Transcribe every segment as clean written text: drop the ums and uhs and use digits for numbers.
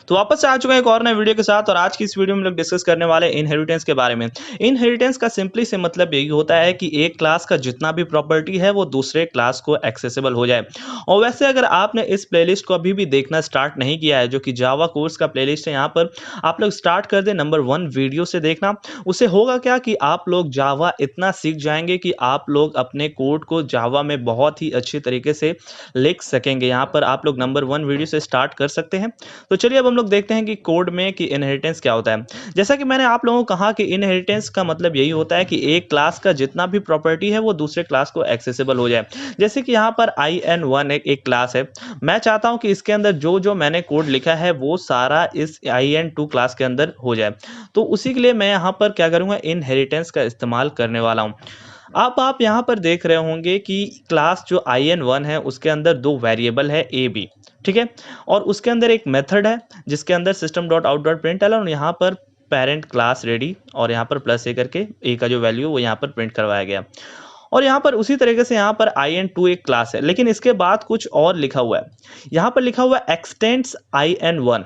तो वापस से आ चुका है एक और नए वीडियो के साथ। और आज की इस वीडियो में हम लोग डिस्कस करने वाले हैं इनहेरिटेंस के बारे में। इनहेरिटेंस का सिंपली से मतलब यही होता है कि एक क्लास का जितना भी प्रॉपर्टी है वो दूसरे क्लास को एक्सेसिबल हो जाए। और वैसे अगर आपने इस प्लेलिस्ट को अभी भी देखना स्टार्ट नहीं किया है, जो कि जावा कोर्स का प्लेलिस्ट है, यहाँ पर आप लोग स्टार्ट कर दे नंबर 1 वीडियो से देखना। उससे होगा क्या कि आप लोग जावा इतना सीख जाएंगे कि आप लोग अपने कोड को जावा में बहुत ही अच्छी तरीके से लिख सकेंगे। यहाँ पर आप लोग नंबर 1 वीडियो से स्टार्ट कर सकते हैं। तो चलिए अब हम लोग देखते हैं कि कोड में कि इनहेरिटेंस क्या होता है। जैसा कि मैंने आप लोगों को कहा कि इनहेरिटेंस का मतलब यही होता है कि एक क्लास का जितना भी प्रॉपर्टी है वो दूसरे क्लास को एक्सेसिबल हो जाए। जैसे कि यहाँ पर in1 एक क्लास है। मैं चाहता हूं कि इसके अंदर जो जो मैंने कोड लिखा है वो सारा इस in2 क्लास के अंदर हो जाए। तो उसी के लिए मैं यहाँ पर क्या करूंगा, इनहेरिटेंस का इस्तेमाल करने वाला हूँ। अब आप यहाँ पर देख रहे होंगे कि क्लास जो in1 है उसके अंदर दो वेरिएबल है a b, ठीक है। और उसके अंदर एक मेथड है जिसके अंदर system.out.println और यहाँ पर पेरेंट क्लास रेडी और यहाँ पर प्लस ए करके ए का जो वैल्यू वो यहाँ पर प्रिंट करवाया गया। और यहाँ पर उसी तरीके से यहाँ पर in2 एक क्लास है, लेकिन इसके बाद कुछ और लिखा हुआ है। यहाँ पर लिखा हुआ है एक्सटेंड्स in1।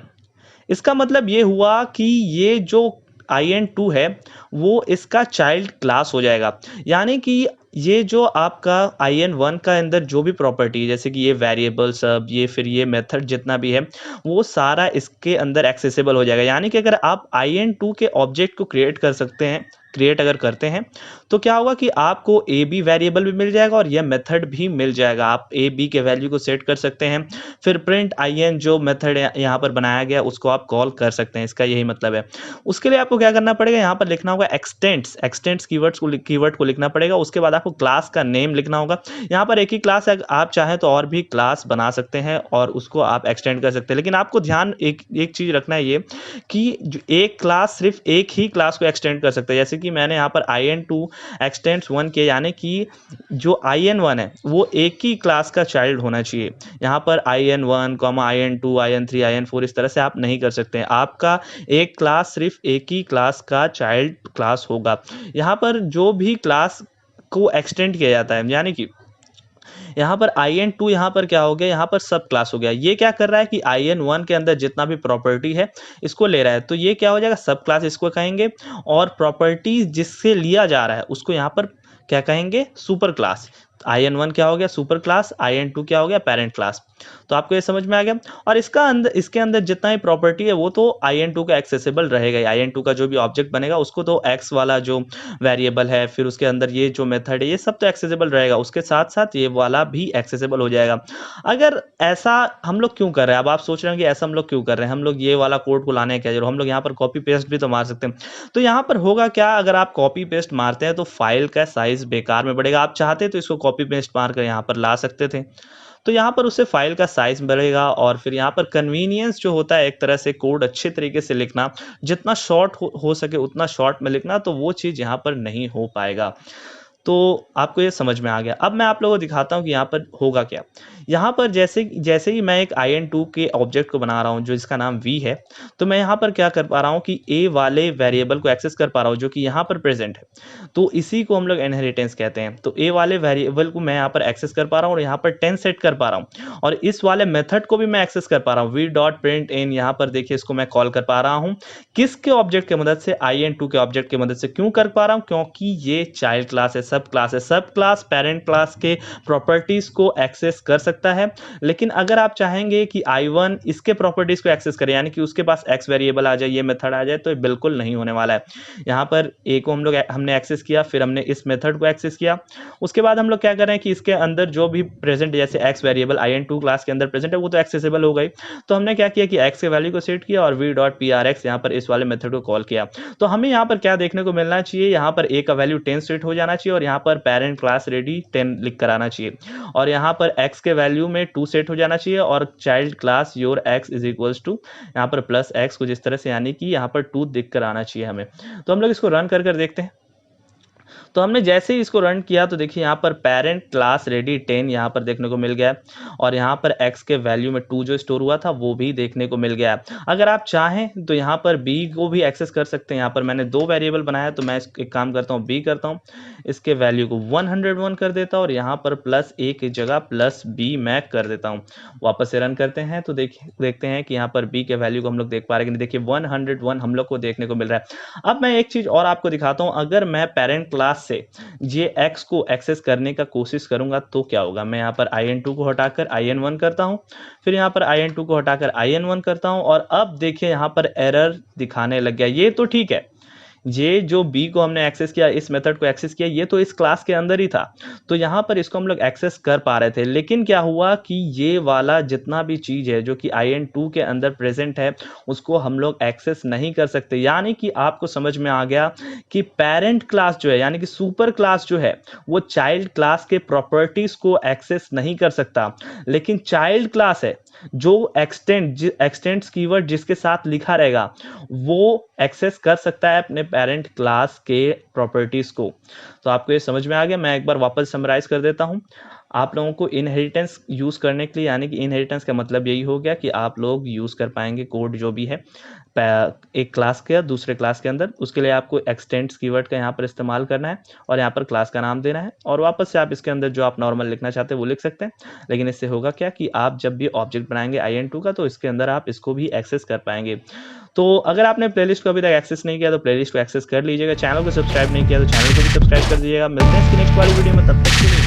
इसका मतलब ये हुआ कि ये जो in2 है वो इसका चाइल्ड क्लास हो जाएगा। यानी कि ये जो आपका in1 का अंदर जो भी प्रॉपर्टी जैसे कि ये वेरिएबल सब ये फिर ये मेथड जितना भी है वो सारा इसके अंदर एक्सेसिबल हो जाएगा। यानी कि अगर आप in2 के ऑब्जेक्ट को क्रिएट अगर करते हैं तो क्या होगा कि आपको ए बी वेरिएबल भी मिल जाएगा और यह मेथड भी मिल जाएगा। आप ए बी के वैल्यू को सेट कर सकते हैं, फिर प्रिंट in जो मेथड यहाँ पर बनाया गया उसको आप कॉल कर सकते हैं। इसका यही मतलब है। उसके लिए आपको क्या करना पड़ेगा, यहाँ पर लिखना होगा एक्सटेंड्स कीवर्ड को लिखना पड़ेगा। उसके बाद आपको क्लास का नेम लिखना होगा। यहाँ पर एक ही क्लास है, आप चाहें तो और भी क्लास बना सकते हैं और उसको आप एक्सटेंड कर सकते हैं। लेकिन आपको ध्यान एक चीज रखना है ये कि एक क्लास सिर्फ एक ही क्लास को एक्सटेंड कर सकता है। जैसे कि मैंने यहाँ पर in2 एक्सटेंड्स 1 किया, यानी कि जो in1 है वो एक ही क्लास का चाइल्ड होना चाहिए। यहाँ पर in1, in2, in3, in4 इस तरह से आप नहीं कर सकते हैं। आपका एक क्लास सिर्फ एक ही क्लास का चाइल्ड क्लास होगा। यहाँ पर जो भी क्लास को एक्सटेंड किया जाता है, यानी कि यहाँ पर in2 यहाँ पर क्या हो गया, यहाँ पर सब क्लास हो गया। ये क्या कर रहा है कि in1 के अंदर जितना भी प्रॉपर्टी है इसको ले रहा है, तो ये क्या हो जाएगा, सब क्लास इसको कहेंगे। और प्रॉपर्टी जिससे लिया जा रहा है उसको यहाँ पर क्या कहेंगे, सुपर क्लास। in1 क्या हो गया, सुपर क्लास, in2 क्या हो गया, पेरेंट क्लास। तो आपको ये समझ में आ गया। और इसके अंदर जितना ही प्रॉपर्टी है वो तो in2 का एक्सेसिबल रहेगा। in2 का जो भी ऑब्जेक्ट बनेगा उसको तो x वाला जो वेरिएबल है, फिर उसके अंदर ये जो मेथड है, ये सब तो एक्सेसिबल रहेगा। उसके साथ साथ ये वाला भी एक्सेसिबल हो जाएगा। अगर ऐसा हम लोग क्यों कर रहे हैं, अब आप सोच रहे हैं कि ऐसा हम लोग क्यों कर रहे हैं, हम लोग ये वाला कोड को लाने क्या जरूर, हम लोग यहाँ पर कॉपी पेस्ट भी तो मार सकते हैं। तो यहाँ पर होगा क्या, अगर आप कॉपी पेस्ट मारते हैं तो फाइल का साइज बेकार में बढ़ेगा। आप चाहते तो इसको कॉपी पेस्ट मार कर यहाँ पर ला सकते थे, तो यहाँ पर उससे फाइल का साइज बढ़ेगा। और फिर यहाँ पर कन्वीनियंस जो होता है एक तरह से कोड अच्छे तरीके से लिखना, जितना शॉर्ट हो सके उतना शॉर्ट में लिखना, तो वो चीज़ यहाँ पर नहीं हो पाएगा। तो आपको ये समझ में आ गया। अब मैं आप लोगों को दिखाता हूँ कि यहाँ पर होगा क्या। यहाँ पर जैसे जैसे ही मैं एक in2 के ऑब्जेक्ट को बना रहा हूँ जो इसका नाम v है, तो मैं यहाँ पर क्या कर पा रहा हूँ कि a वाले वेरिएबल को एक्सेस कर पा रहा हूँ जो कि यहाँ पर प्रेजेंट है। तो इसी को हम लोग इनहेरिटेंस कहते हैं। तो a वाले वेरिएबल को मैं यहाँ पर एक्सेस कर पा रहा हूँ और यहाँ पर 10 सेट कर पा रहा हूँ। और इस वाले मेथड को भी मैं एक्सेस कर पा रहा हूँ, v.println। यहाँ पर देखिए इसको मैं कॉल कर पा रहा हूँ किसके ऑब्जेक्ट की मदद से, in2 के ऑब्जेक्ट की मदद से। क्यों कर पा रहा हूँ, क्योंकि ये चाइल्ड क्लास है, सब क्लास है। सब क्लास पेरेंट क्लास के प्रॉपर्टीज को एक्सेस कर सकता है। लेकिन अगर आप चाहेंगे कि i1 इसके प्रॉपर्टीज को एक्सेस करे, यानी कि उसके पास x वेरिएबल आ जाए, ये मेथड आ जाए, तो ये बिल्कुल नहीं होने वाला है। यहाँ पर a को हमने एक्सेस किया, फिर हमने इस मेथड को एक्सेस किया। उसके बाद हम लोग क्या कर रहे हैं कि इसके अंदर जो भी प्रेजेंट, जैसे x वेरिएबल in2 क्लास के अंदर प्रेजेंट है वो तो एक्सेसिबल हो गई। तो हमने क्या किया कि x के वैल्यू को सेट किया और v.prx यहाँ पर इस वाले मेथड को कॉल किया। तो हमें यहाँ पर क्या देखने को मिलना चाहिए, यहाँ पर a का वैल्यू 10 सेट हो जाना चाहिए और यहाँ पर पेरेंट क्लास रेडी 10 लिख कर आना चाहिए। और यहाँ पर x के वैल्यू में 2 सेट हो जाना चाहिए और child class your x is equals to यहाँ पर प्लस x कुछ इस तरह से, यानी कि यहाँ पर 2 दिख कर आना चाहिए हमें। तो हम लोग इसको रन कर देखते हैं। तो हमने जैसे ही इसको रन किया तो देखिए यहाँ पर पेरेंट क्लास रेडी 10 यहाँ पर देखने को मिल गया है और यहाँ पर x के वैल्यू में 2 जो स्टोर हुआ था वो भी देखने को मिल गया है। अगर आप चाहें तो यहाँ पर b को भी एक्सेस कर सकते हैं। यहाँ पर मैंने 2 वेरिएबल बनाया तो मैं एक काम करता हूँ, b करता हूँ, इसके वैल्यू को 101 कर देता हूँ और यहाँ पर +a की जगह +b मैं कर देता हूँ। वापस से रन करते हैं तो देखते हैं कि यहाँ पर b के वैल्यू को हम लोग देख पा रहे हैं कि देखिए 101 हम लोग को देखने को मिल रहा है। अब मैं एक चीज और आपको दिखाता हूँ, अगर मैं पेरेंट क्लास से ये x को एक्सेस करने का कोशिश करूंगा तो क्या होगा। मैं यहाँ पर in2 को हटाकर in1 करता हूँ, फिर यहाँ पर in2 को हटाकर in1 करता हूँ और अब देखिए यहाँ पर एरर दिखाने लग गया। ये तो ठीक है, ये जो b को हमने एक्सेस किया, इस मेथड को एक्सेस किया, ये तो इस क्लास के अंदर ही था तो यहाँ पर इसको हम लोग एक्सेस कर पा रहे थे। लेकिन क्या हुआ कि ये वाला जितना भी चीज है जो कि in2 के अंदर प्रेजेंट है उसको हम लोग एक्सेस नहीं कर सकते। यानी कि आपको समझ में आ गया कि पेरेंट क्लास जो है यानी कि सुपर क्लास जो है वो चाइल्ड क्लास के प्रॉपर्टीज को एक्सेस नहीं कर सकता, लेकिन चाइल्ड क्लास है जो एक्सटेंड्स कीवर्ड जिसके साथ लिखा रहेगा वो एक्सेस कर सकता है अपने पेरेंट क्लास के प्रॉपर्टीज को। तो आपको ये समझ में आ गया। मैं एक बार वापस समराइज कर देता हूं आप लोगों को इनहेरिटेंस यूज करने के लिए। यानी कि इनहेरिटेंस का मतलब यही हो गया कि आप लोग यूज कर पाएंगे कोड जो भी है एक क्लास के दूसरे क्लास के अंदर। उसके लिए आपको एक्सटेंड्स कीवर्ड का यहाँ पर इस्तेमाल करना है और यहाँ पर क्लास का नाम देना है और वापस से आप इसके अंदर जो आप नॉर्मल लिखना चाहते हैं वो लिख सकते हैं। लेकिन इससे होगा क्या कि आप जब भी ऑब्जेक्ट बनाएंगे in2 का तो इसके अंदर आप इसको भी एक्सेस कर पाएंगे। तो अगर आपने प्लेलिस्ट को अभी तक एक्सेस नहीं किया तो प्लेलिस्ट को एक्सेस कर लीजिएगा। चैनल को सब्सक्राइब नहीं किया तो चैनल को भी सब्सक्राइब कर दीजिएगा। मिलते हैं इसकी नेक्स्ट वाली वीडियो में, तब तक के लिए।